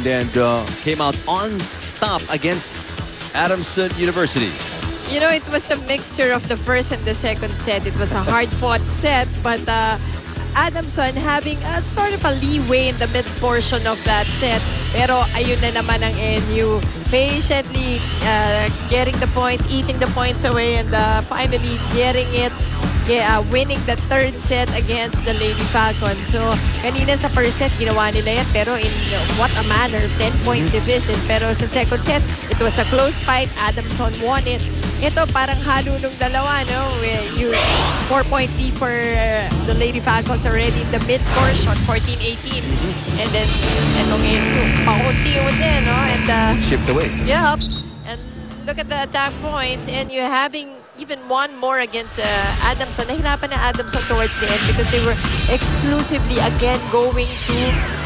and came out on top against Adamson University. You know, it was a mixture of the first and the second set. It was a hard-fought set, but Adamson having a sort of a leeway in the mid portion of that set. Pero ayun na naman ang NU. Patiently getting the points, eating the points away, and finally getting it, winning the third set against the Lady Falcons. So, kanina sa first set, ginawa nila yan, pero in what a manner, 10-point deficit. Pero sa second set, it was a close fight. Adamson won it. Ito, parang halo nung dalawa, no? 4-point lead for the Lady Falcons already in the mid-portion, 14-18. And then, etong NU, paunti-unti, no? And, Shipped away. Yep. And look at the attack points, and you're having even one more against Adamson. Nahirapan na Adamson towards the end because they were exclusively again going to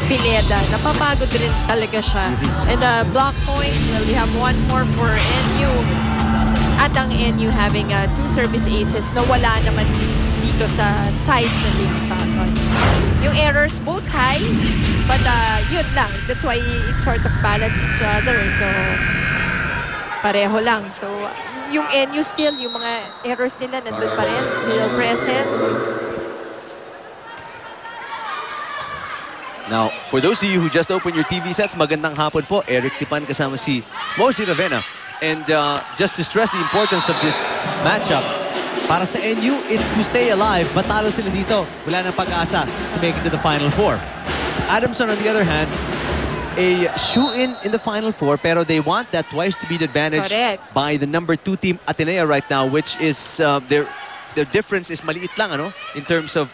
Pineda. Napapagod rin talaga siya. And block point, well, we have one more for NU. At ang NU having two service aces na wala naman dito sa side ng Lady Falcons. Yung errors both high, but yun lang. That's why it sort of balance each other. So, pareho lang. So, yung NU still, yung mga errors nila nandun pa rin, still present. Now, for those of you who just opened your TV sets, magandang hapon po. Eric Tipan kasama si Mozy Ravena. And just to stress the importance of this matchup, para sa NU, it's to stay alive. Matalo sila dito. Wala nang pag-asa to make it to the Final Four. Adamson, on the other hand, a shoe-in in the Final Four, pero they want that twice to beat advantage by the number 2 team Ateneo right now, which is their difference is maliit lang, ano, in terms of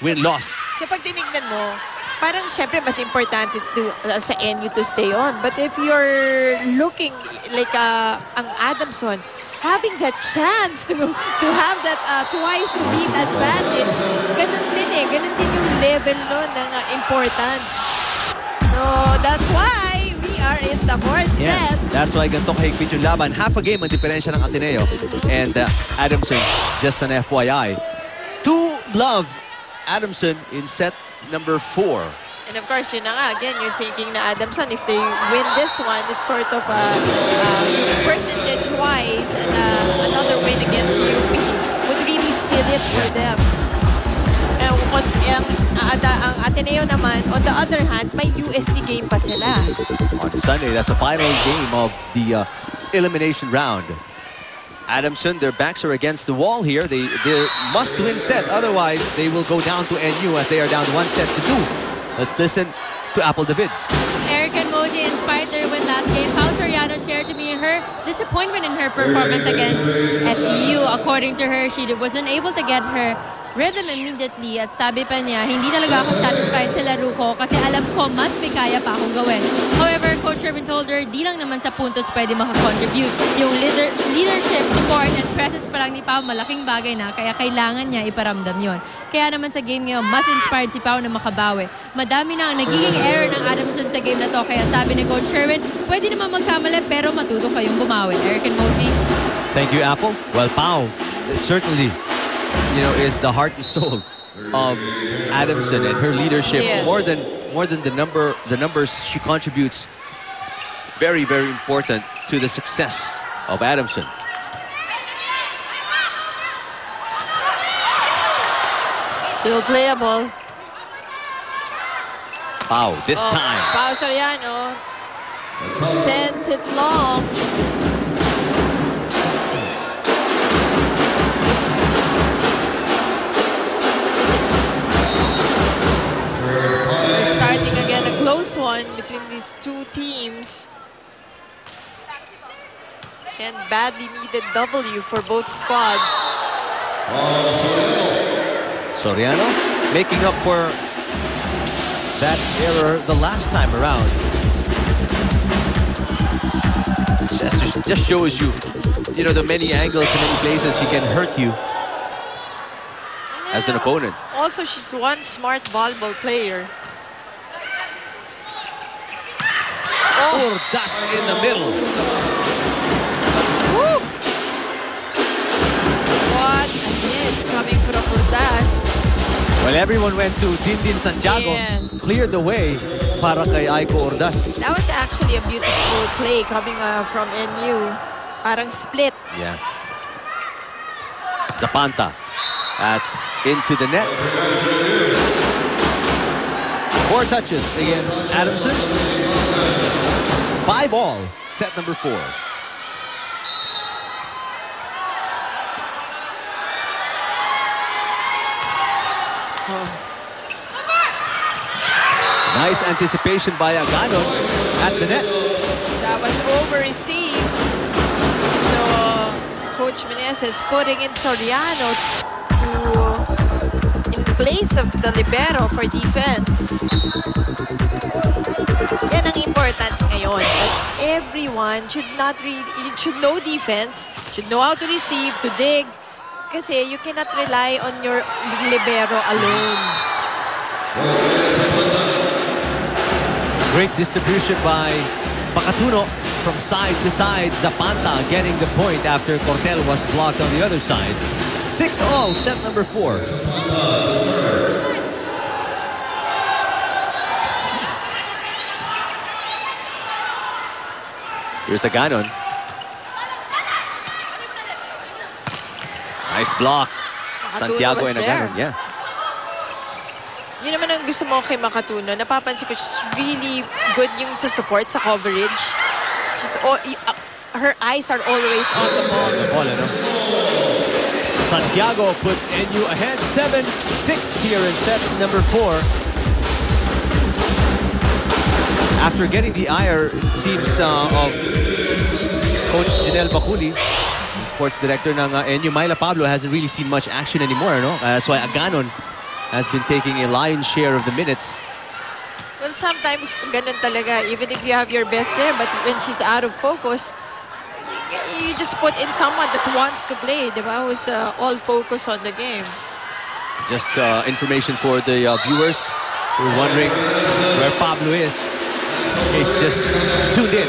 win-loss. So pag tinignan mo, parang siyempre mas importante sa NU to stay on. But if you're looking like ang Adamson, having that chance to have that twice to beat advantage, ganun din yung level no, ng importance. So that's why we are in the fourth set. That's why ganito kahigpit yung laban. Half a game ang diferensya ng Ateneo. And Adamson, just an FYI. 2-love Adamson in set number 4. And of course, yun na nga, again, you're thinking na Adamson, if they win this one, it's sort of percentage-wise, and another win against UP would really seal it for them. Ang Ateneo naman, on the other hand, may UST game pa sila. On Sunday, that's the final game of the elimination round. Adamson, their backs are against the wall here. They must-win set. Otherwise, they will go down to NU as they are down 1-2. Let's listen to Apple David. Eric and Mozy inspired their win last game. Pao Soriano shared to me her disappointment in her performance against FEU. According to her, she wasn't able to get her rhythm immediately at sabi pa niya, hindi talaga ako satisfied sa laro ko kasi alam ko mas may kaya pa akong gawin. However, Coach Sherman told her, di lang naman sa puntos pwede makakontribute. Yung leadership, support, and presence pa lang ni Pao malaking bagay na kaya kailangan niya iparamdam yon. Kaya naman sa game ngayon, mas inspired si Pao na makabawi. Madami na ang nagiging error ng Adamson sa game na to kaya sabi ni Coach Sherman, pwede naman magkamali pero matuto kayong bumawi. Eric and Mozy. Thank you, Apple. Well, Pao certainly, you know, is the heart and soul of Adamson and her leadership. More than the numbers she contributes. Very, very important to the success of Adamson. Still playable. Pao, this time. Pao Soriano sends it long. Starting again a close one between these two teams. And badly needed W for both squads. Soriano making up for that error the last time around. Just shows you, you know, the many angles and many places she can hurt you as an opponent. Also, she's one smart volleyball player. Oh, that's in the middle. Woo! What a hit coming from Urdas. Well, everyone went to Dindin Santiago, cleared the way. para kay Aiko Ordaz. That was actually a beautiful play coming from NU. Parang split. Yeah. Zapanta. That's into the net. 4 touches against Adamson. 5-all. Set number 4. Nice anticipation by Aganon at the net. That was over-received. So, Coach Meneses putting in Soriano in place of the libero for defense. Yan ang important ngayon. That everyone should know defense, should know how to receive, to dig. Kasi you cannot rely on your libero alone. Great distribution by Pacatuno from side to side. Zapanta getting the point after Cortel was blocked on the other side. 6-all, set number 4. Here's Aganon. Nice block. Santiago and Aganon, yeah. Yun naman ang gusto mo kay Makatuno. Napapansin ko, she's really good yung sa support, sa coverage. Her eyes are always on the ball. Santiago puts NU ahead. 7-6 here in set number 4. After getting the ire, it seems, of Coach Janelle Baculi, sports director ng NU, Myla Pablo hasn't really seen much action anymore, no? That's why Aganon has been taking a lion's share of the minutes. Well, sometimes ganun talaga. Even if you have your best there, but when she's out of focus, you just put in someone that wants to play, di ba? Who's all focus on the game. Just information for the viewers who are wondering where Pablo is. He's just tuned in.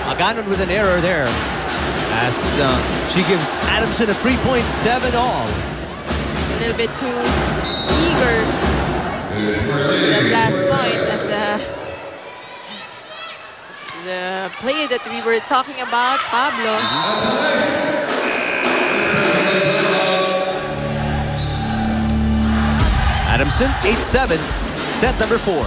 Aganon with an error there as she gives Adamson a 3.7-all. A little bit too eager. That last point, that's the play that we were talking about, Pablo. Adamson, 8-7, set number 4.